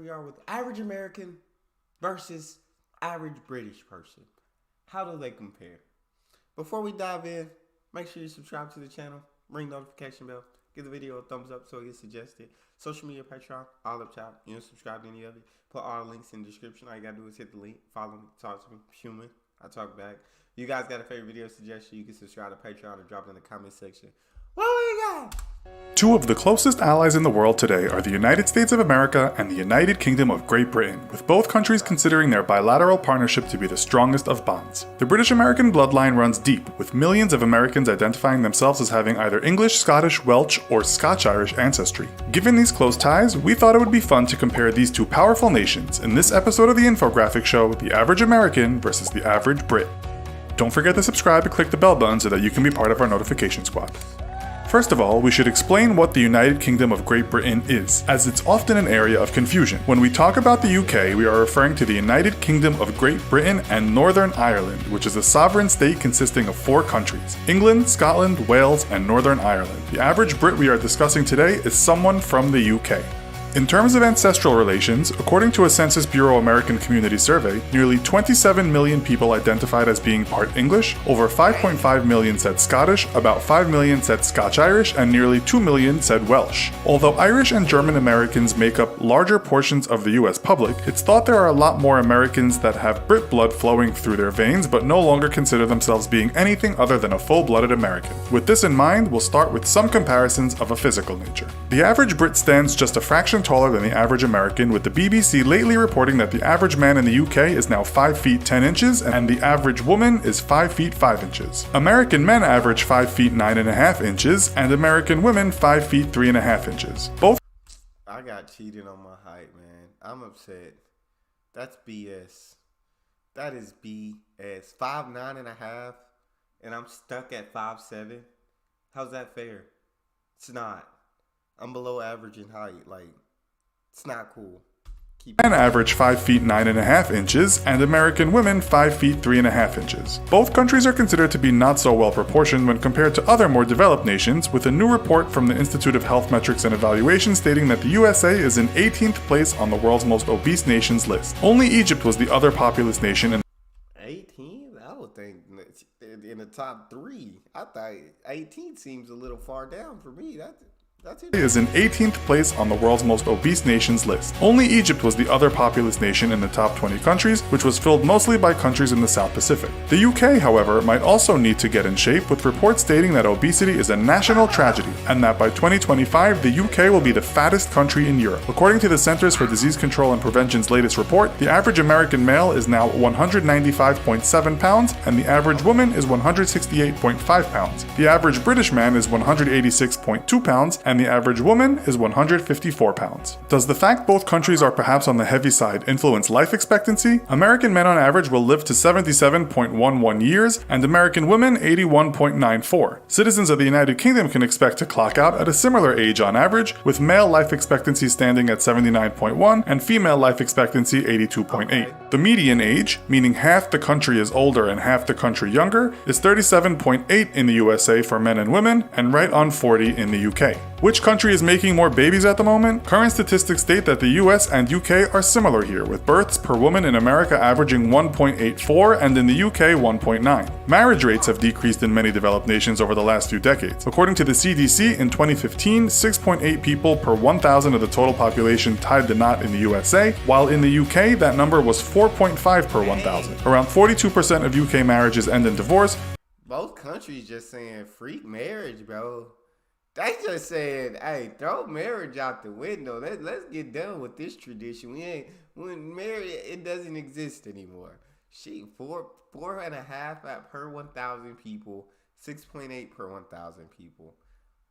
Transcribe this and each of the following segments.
we are with average American versus average British person. How do they compare? Before we dive in, make sure you subscribe to the channel, ring the notification bell, give the video a thumbs up so it gets suggested. Social media, Patreon, all up top. You don't subscribe to any of it. Put all the links in the description. All you gotta do is hit the link, follow me, talk to me. Human, I talk back. You guys got a favorite video suggestion, you can subscribe to Patreon or drop it in the comment section. What we got? Two of the closest allies in the world today are the United States of America and the United Kingdom of Great Britain, with both countries considering their bilateral partnership to be the strongest of bonds. The British-American bloodline runs deep, with millions of Americans identifying themselves as having either English, Scottish, Welsh, or Scotch-Irish ancestry. Given these close ties, we thought it would be fun to compare these two powerful nations in this episode of the infographic show, The Average American versus the Average Brit. Don't forget to subscribe and click the bell button so that you can be part of our notification squad. First of all, we should explain what the United Kingdom of Great Britain is, as it's often an area of confusion. When we talk about the UK, we are referring to the United Kingdom of Great Britain and Northern Ireland, which is a sovereign state consisting of 4 countries: England, Scotland, Wales, and Northern Ireland. The average Brit we are discussing today is someone from the UK. In terms of ancestral relations, according to a Census Bureau American Community Survey, nearly 27 million people identified as being part English, over 5.5 million said Scottish, about 5 million said Scotch-Irish, and nearly 2 million said Welsh. Although Irish and German Americans make up larger portions of the US public, it's thought there are a lot more Americans that have Brit blood flowing through their veins but no longer consider themselves being anything other than a full-blooded American. With this in mind, we'll start with some comparisons of a physical nature. The average Brit stands just a fraction taller than the average American, with the BBC lately reporting that the average man in the UK is now 5 feet 10 inches and the average woman is 5 feet 5 inches. American men average 5 feet 9.5 inches and American women 5 feet 3.5 inches. Both. I got cheated on my height, man. I'm upset. That's BS. That is BS. 5'9.5" and I'm stuck at 5'7". How's that fair? It's not. I'm below average in height. Like, it's not cool. Men average 5 feet 9.5 inches and American women 5 feet 3.5 inches. Both countries are considered to be not so well proportioned when compared to other more developed nations, with a new report from the Institute of Health Metrics and Evaluation stating that the USA is in 18th place on the world's most obese nations list. Only Egypt was the other populous nation in 18? I would think in the top 3. I thought 18 seems a little far down for me. That's it. Is in 18th place on the world's most obese nations list. Only Egypt was the other populous nation in the top 20 countries, which was filled mostly by countries in the South Pacific. The UK, however, might also need to get in shape, with reports stating that obesity is a national tragedy, and that by 2025, the UK will be the fattest country in Europe. According to the Centers for Disease Control and Prevention's latest report, the average American male is now 195.7 pounds, and the average woman is 168.5 pounds. The average British man is 186.2 pounds, and the average woman is 154 pounds. Does the fact both countries are perhaps on the heavy side influence life expectancy? American men on average will live to 77.11 years, and American women 81.94. Citizens of the United Kingdom can expect to clock out at a similar age on average, with male life expectancy standing at 79.1 and female life expectancy 82.8. The median age, meaning half the country is older and half the country younger, is 37.8 in the USA for men and women, and right on 40 in the UK. Which country is making more babies at the moment? Current statistics state that the US and UK are similar here, with births per woman in America averaging 1.84 and in the UK 1.9. Marriage rates have decreased in many developed nations over the last few decades. According to the CDC, in 2015, 6.8 people per 1,000 of the total population tied the knot in the USA, while in the UK that number was 4.5 per 1,000. Around 42% of UK marriages end in divorce. Both countries just saying freak marriage, bro. They just saying, hey, throw marriage out the window. Let's get done with this tradition. When marriage, it doesn't exist anymore. She 4.5 per 1,000 people, 6.8 per 1,000 people.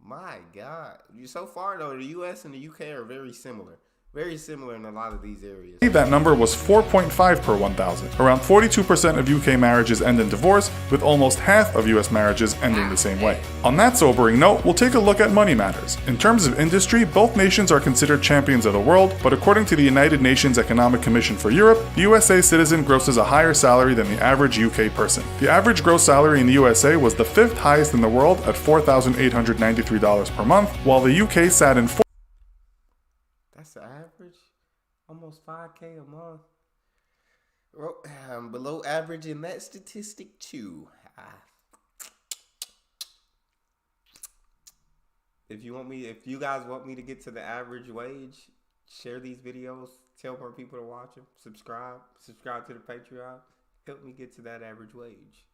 My God. So far though, the US and the UK are very similar. Very similar in a lot of these areas. That number was 4.5 per 1,000. Around 42% of UK marriages end in divorce, with almost half of US marriages ending the same way. On that sobering note, we'll take a look at money matters. In terms of industry, both nations are considered champions of the world, but according to the United Nations Economic Commission for Europe, the USA citizen grosses a higher salary than the average UK person. The average gross salary in the USA was the 5th highest in the world at $4,893 per month, while the UK sat in That's the average? Oh almost 5K a month. Well, I'm below average in that statistic too. If you guys want me to get to the average wage, share these videos, tell more people to watch them, subscribe to the Patreon, help me get to that average wage.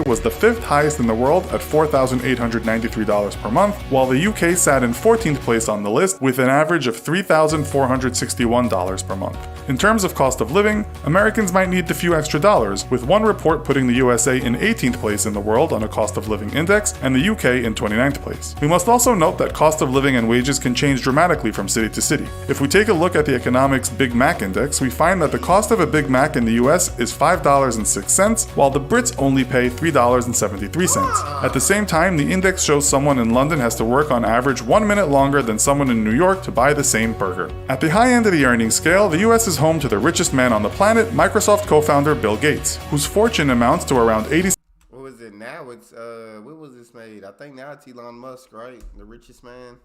Was the 5th highest in the world at $4,893 per month, while the UK sat in 14th place on the list with an average of $3,461 per month. In terms of cost of living, Americans might need the few extra dollars, with one report putting the USA in 18th place in the world on a cost of living index and the UK in 29th place. We must also note that cost of living and wages can change dramatically from city to city. If we take a look at the economics Big Mac index, we find that the cost of a Big Mac in the US is $5.06, while the Brits only pay $3.73. At the same time, the index shows someone in London has to work on average 1 minute longer than someone in New York to buy the same burger. At the high end of the earnings scale, the US is home to the richest man on the planet, Microsoft co-founder Bill Gates, whose fortune amounts to around 80. What was it now? It's what was this made? I think now it's Elon Musk, right? The richest man.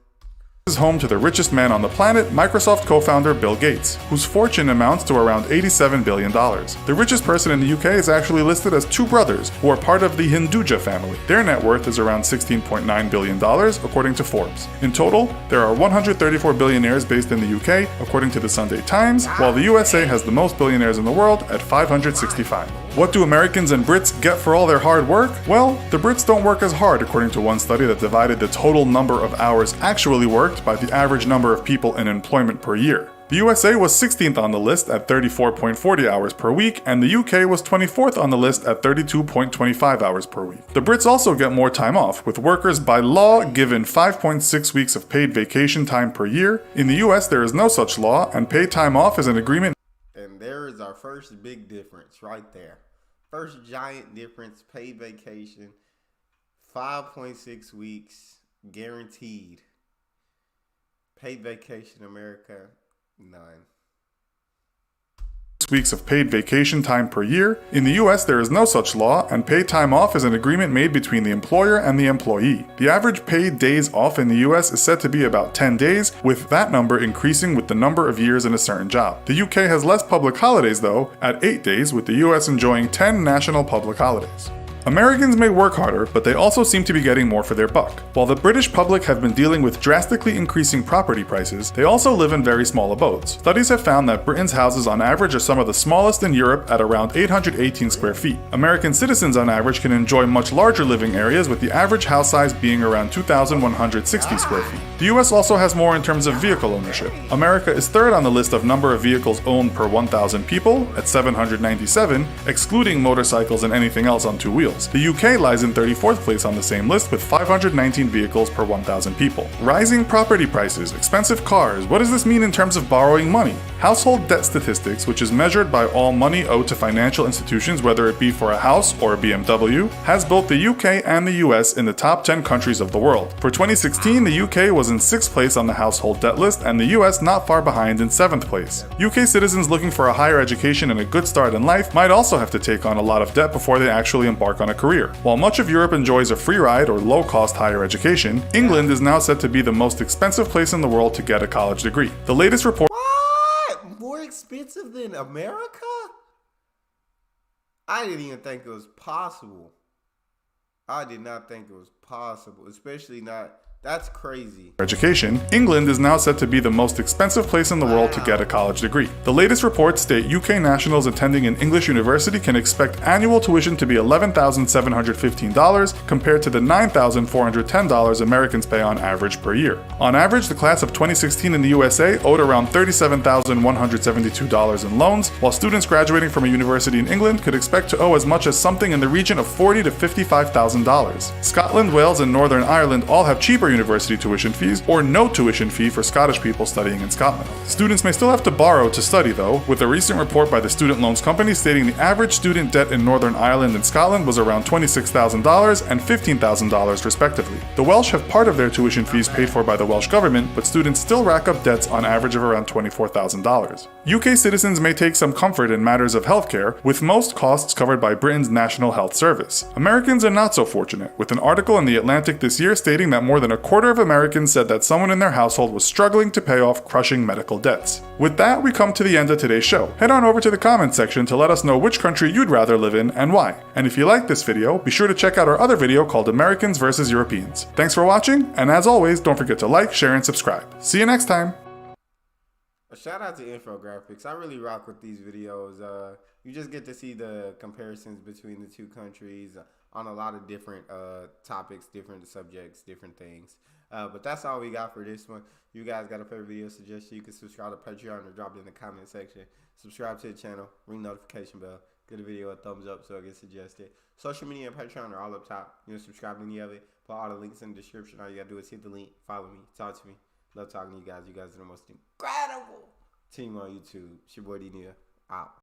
Is home to the richest man on the planet, Microsoft co-founder Bill Gates, whose fortune amounts to around $87 billion. The richest person in the UK is actually listed as two brothers, who are part of the Hinduja family. Their net worth is around $16.9 billion, according to Forbes. In total, there are 134 billionaires based in the UK, according to the Sunday Times, while the USA has the most billionaires in the world at 565. What do Americans and Brits get for all their hard work? Well, the Brits don't work as hard, according to one study that divided the total number of hours actually worked by the average number of people in employment per year. The USA was 16th on the list at 34.40 hours per week, and the UK was 24th on the list at 32.25 hours per week. The Brits also get more time off, with workers by law given 5.6 weeks of paid vacation time per year. In the US, there is no such law, and paid time off is an agreement. And there is our first big difference right there. First giant difference, paid vacation, 5.6 weeks guaranteed. Paid vacation, America, none. Weeks of paid vacation time per year. In the US, there is no such law, and paid time off is an agreement made between the employer and the employee. The average paid days off in the US is said to be about 10 days, with that number increasing with the number of years in a certain job. The UK has less public holidays though, at 8 days, with the US enjoying 10 national public holidays. Americans may work harder, but they also seem to be getting more for their buck. While the British public have been dealing with drastically increasing property prices, they also live in very small abodes. Studies have found that Britain's houses on average are some of the smallest in Europe at around 818 square feet. American citizens on average can enjoy much larger living areas, with the average house size being around 2,160 square feet. The US also has more in terms of vehicle ownership. America is third on the list of number of vehicles owned per 1,000 people, at 797, excluding motorcycles and anything else on two wheels. The UK lies in 34th place on the same list with 519 vehicles per 1,000 people. Rising property prices, expensive cars, what does this mean in terms of borrowing money? Household debt statistics, which is measured by all money owed to financial institutions, whether it be for a house or a BMW, has both the UK and the US in the top 10 countries of the world. For 2016, the UK was in 6th place on the household debt list, and the US not far behind in 7th place. UK citizens looking for a higher education and a good start in life might also have to take on a lot of debt before they actually embark on a career. While much of Europe enjoys a free ride or low-cost higher education, England is now said to be the most expensive place in the world to get a college degree. The latest report— What? More expensive than America? I didn't even think it was possible. I did not think it was possible, especially not. That's crazy. Education, England is now said to be the most expensive place in the world to get a college degree. The latest reports state UK nationals attending an English university can expect annual tuition to be $11,715 compared to the $9,410 Americans pay on average per year. On average, the class of 2016 in the USA owed around $37,172 in loans, while students graduating from a university in England could expect to owe as much as something in the region of $40,000 to $55,000. Scotland, Wales, and Northern Ireland all have cheaper university tuition fees, or no tuition fee for Scottish people studying in Scotland. Students may still have to borrow to study though, with a recent report by the Student Loans Company stating the average student debt in Northern Ireland and Scotland was around $26,000 and $15,000 respectively. The Welsh have part of their tuition fees paid for by the Welsh government, but students still rack up debts on average of around $24,000. UK citizens may take some comfort in matters of healthcare, with most costs covered by Britain's National Health Service. Americans are not so fortunate, with an article in The Atlantic this year stating that more than a quarter of Americans said that someone in their household was struggling to pay off crushing medical debts. With that, we come to the end of today's show. Head on over to the comments section to let us know which country you'd rather live in and why. And if you like this video, be sure to check out our other video called Americans vs. Europeans. Thanks for watching, and as always, don't forget to like, share, and subscribe. See you next time! A shout out to infographics. I really rock with these videos. You just get to see the comparisons between the two countries on a lot of different topics, different subjects, different things. But that's all we got for this one. You guys got a favorite video suggestion, you can subscribe to Patreon or drop it in the comment section. Subscribe to the channel, ring notification bell, give the video a thumbs up so it gets suggested. Social media and Patreon are all up top. You can subscribe to any of it. Put all the links in the description. All you gotta do is hit the link, follow me, talk to me. Love talking to you guys. You guys are the most incredible team on YouTube. It's your boy D-Nia. Out.